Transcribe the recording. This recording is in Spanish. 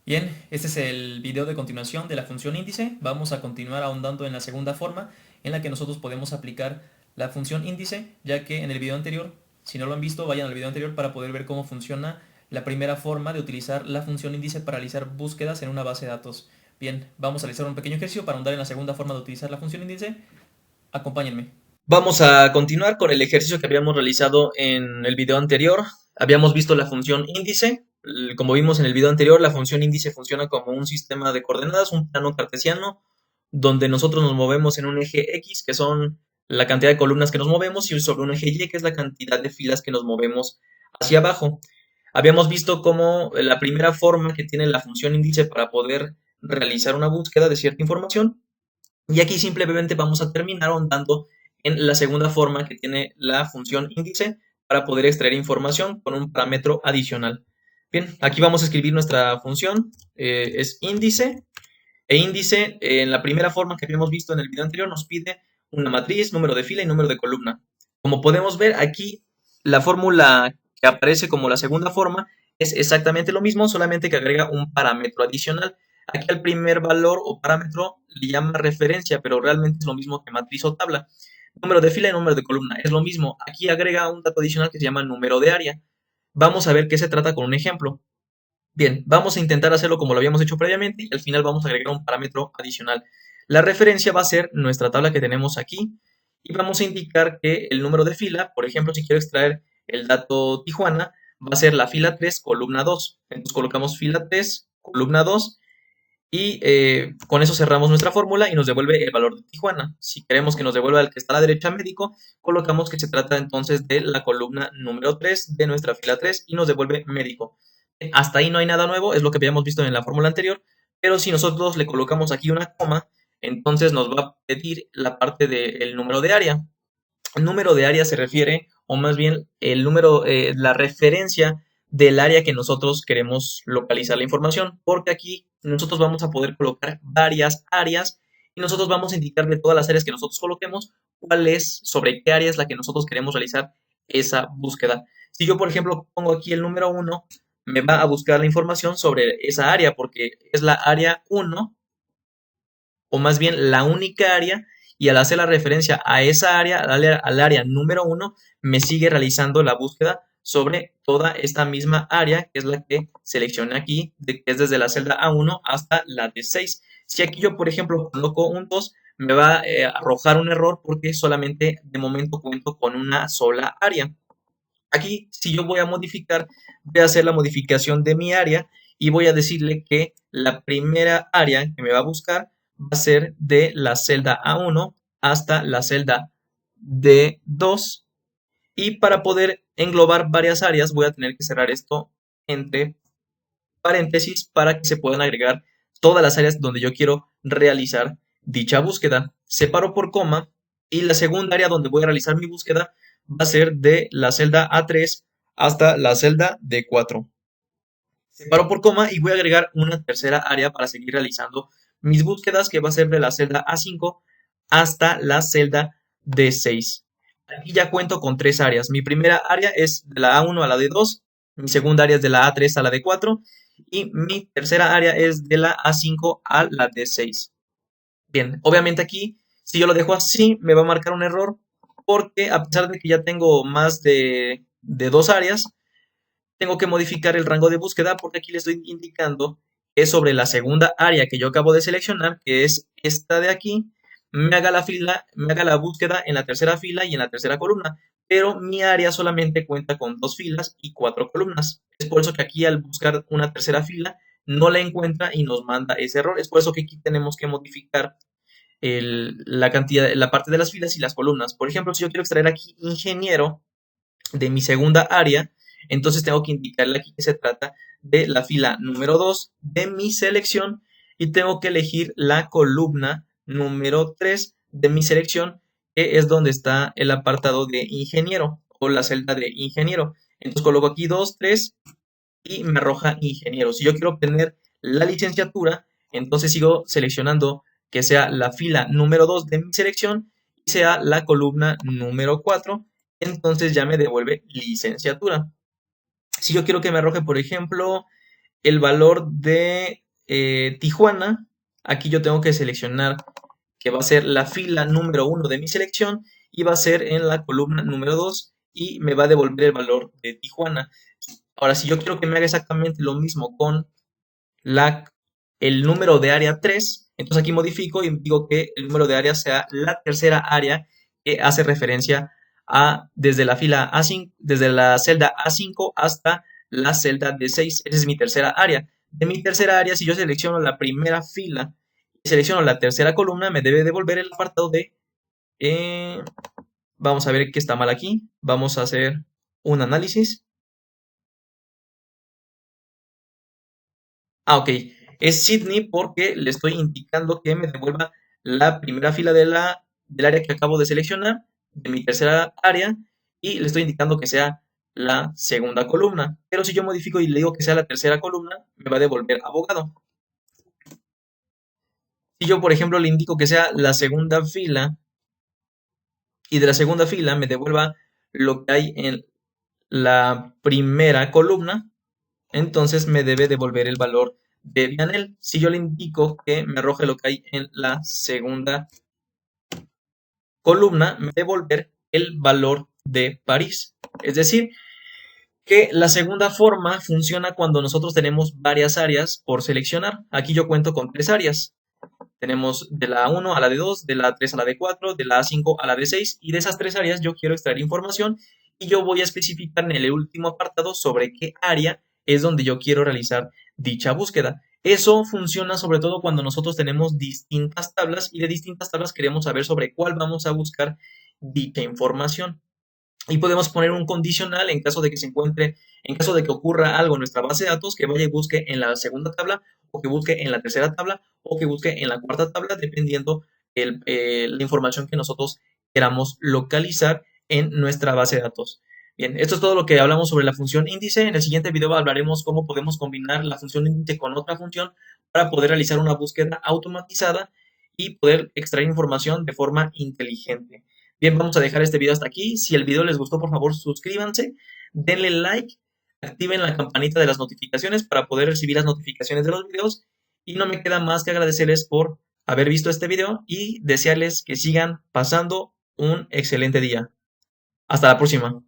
Bien, este es el video de continuación de la función índice. Vamos a continuar ahondando en la segunda forma en la que nosotros podemos aplicar la función índice, ya que en el video anterior, si no lo han visto, vayan al video anterior para poder ver cómo funciona la primera forma de utilizar la función índice para realizar búsquedas en una base de datos. Bien, vamos a realizar un pequeño ejercicio para ahondar en la segunda forma de utilizar la función índice. Acompáñenme. Vamos a continuar con el ejercicio que habíamos realizado en el video anterior. Habíamos visto la función índice. Como vimos en el video anterior, la función índice funciona como un sistema de coordenadas, un plano cartesiano, donde nosotros nos movemos en un eje X, que son la cantidad de columnas que nos movemos, y sobre un eje Y, que es la cantidad de filas que nos movemos hacia abajo. Habíamos visto cómo la primera forma que tiene la función índice para poder realizar una búsqueda de cierta información, y aquí simplemente vamos a terminar ahondando en la segunda forma que tiene la función índice para poder extraer información con un parámetro adicional. Bien, aquí vamos a escribir nuestra función, es índice, e índice en la primera forma que habíamos visto en el video anterior nos pide una matriz, número de fila y número de columna. Como podemos ver aquí, la fórmula que aparece como la segunda forma es exactamente lo mismo, solamente que agrega un parámetro adicional. Aquí al primer valor o parámetro le llama referencia, pero realmente es lo mismo que matriz o tabla. Número de fila y número de columna es lo mismo. Aquí agrega un dato adicional que se llama número de área. Vamos a ver qué se trata con un ejemplo. Bien, vamos a intentar hacerlo como lo habíamos hecho previamente y al final vamos a agregar un parámetro adicional. La referencia va a ser nuestra tabla que tenemos aquí y vamos a indicar que el número de fila, por ejemplo, si quiero extraer el dato Tijuana, va a ser la fila 3, columna 2. Entonces colocamos fila 3, columna 2 y con eso cerramos nuestra fórmula y nos devuelve el valor de Tijuana. Si queremos que nos devuelva el que está a la derecha médico, colocamos que se trata entonces de la columna número 3 de nuestra fila 3 y nos devuelve médico. Hasta ahí no hay nada nuevo, es lo que habíamos visto en la fórmula anterior, pero si nosotros le colocamos aquí una coma, entonces nos va a pedir la parte del número de área. El número de área se refiere, o más bien el número, la referencia del área que nosotros queremos localizar la información, porque aquí nosotros vamos a poder colocar varias áreas y nosotros vamos a indicar de todas las áreas que nosotros coloquemos cuál es, sobre qué área es la que nosotros queremos realizar esa búsqueda. Si yo, por ejemplo, pongo aquí el número 1, me va a buscar la información sobre esa área, porque es la área 1 o más bien la única área, y al hacer la referencia a esa área, al área número 1, me sigue realizando la búsqueda sobre toda esta misma área, que es la que seleccioné aquí, que es desde la celda A1 hasta la D6. Si aquí yo, por ejemplo, coloco un 2, me va a arrojar un error porque solamente de momento cuento con una sola área. Aquí, si yo voy a modificar, voy a hacer la modificación de mi área y voy a decirle que la primera área que me va a buscar va a ser de la celda A1 hasta la celda D2. Y para poder englobar varias áreas, voy a tener que cerrar esto entre paréntesis para que se puedan agregar todas las áreas donde yo quiero realizar dicha búsqueda. Separo por coma y la segunda área donde voy a realizar mi búsqueda va a ser de la celda A3 hasta la celda D4. Separo por coma y voy a agregar una tercera área para seguir realizando mis búsquedas, que va a ser de la celda A5 hasta la celda D6. Aquí ya cuento con tres áreas. Mi primera área es de la A1 a la D2, mi segunda área es de la A3 a la D4 y mi tercera área es de la A5 a la D6. Bien, obviamente aquí, si yo lo dejo así, me va a marcar un error porque a pesar de que ya tengo más de dos áreas, tengo que modificar el rango de búsqueda porque aquí le estoy indicando que sobre la segunda área que yo acabo de seleccionar, que es esta de aquí, me haga la fila, me haga la búsqueda en la tercera fila y en la tercera columna, pero mi área solamente cuenta con dos filas y cuatro columnas. Es por eso que aquí al buscar una tercera fila no la encuentra y nos manda ese error. Es por eso que aquí tenemos que modificar la cantidad, la parte de las filas y las columnas. Por ejemplo, si yo quiero extraer aquí ingeniero, de mi segunda área, entonces tengo que indicarle aquí que se trata de la fila número 2 de mi selección y tengo que elegir la columna número 3 de mi selección, que es donde está el apartado de ingeniero o la celda de ingeniero. Entonces coloco aquí 2 3 y me arroja ingeniero. Si yo quiero obtener la licenciatura, entonces sigo seleccionando que sea la fila número 2 de mi selección y sea la columna número 4, entonces ya me devuelve licenciatura. Si yo quiero que me arroje, por ejemplo, el valor de Tijuana. Aquí yo tengo que seleccionar que va a ser la fila número 1 de mi selección y va a ser en la columna número 2 y me va a devolver el valor de Tijuana. Ahora, si yo quiero que me haga exactamente lo mismo con la, el número de área 3, entonces aquí modifico y digo que el número de área sea la tercera área que hace referencia a desde la fila A5, desde la celda A5 hasta la celda D6. Esa es mi tercera área. De mi tercera área, si yo selecciono la primera fila y selecciono la tercera columna, me debe devolver el apartado de... eh, vamos a ver qué está mal aquí. Vamos a hacer un análisis. Ok. Es Sydney porque le estoy indicando que me devuelva la primera fila del área que acabo de seleccionar, de mi tercera área, y le estoy indicando que sea la segunda columna. Pero si yo modifico y le digo que sea la tercera columna, me va a devolver abogado. Si yo, por ejemplo, le indico que sea la segunda fila y de la segunda fila me devuelva lo que hay en la primera columna, entonces me debe devolver el valor de Vianel. Si yo le indico que me arroje lo que hay en la segunda columna, me debe devolver el valor de París. Es decir, que la segunda forma funciona cuando nosotros tenemos varias áreas por seleccionar. Aquí yo cuento con 3 áreas. Tenemos de la A1 a la D2, de la A3 a la D4, de la A5 a la D6 y de esas 3 áreas yo quiero extraer información y yo voy a especificar en el último apartado sobre qué área es donde yo quiero realizar dicha búsqueda. Eso funciona sobre todo cuando nosotros tenemos distintas tablas y de distintas tablas queremos saber sobre cuál vamos a buscar dicha información. Y podemos poner un condicional en caso de que se encuentre, en caso de que ocurra algo en nuestra base de datos, que vaya y busque en la segunda tabla, o que busque en la tercera tabla, o que busque en la cuarta tabla, dependiendo la información que nosotros queramos localizar en nuestra base de datos. Bien, esto es todo lo que hablamos sobre la función índice. En el siguiente video hablaremos cómo podemos combinar la función índice con otra función para poder realizar una búsqueda automatizada y poder extraer información de forma inteligente. Bien, vamos a dejar este video hasta aquí. Si el video les gustó, por favor, suscríbanse, denle like, activen la campanita de las notificaciones para poder recibir las notificaciones de los videos. Y no me queda más que agradecerles por haber visto este video y desearles que sigan pasando un excelente día. Hasta la próxima.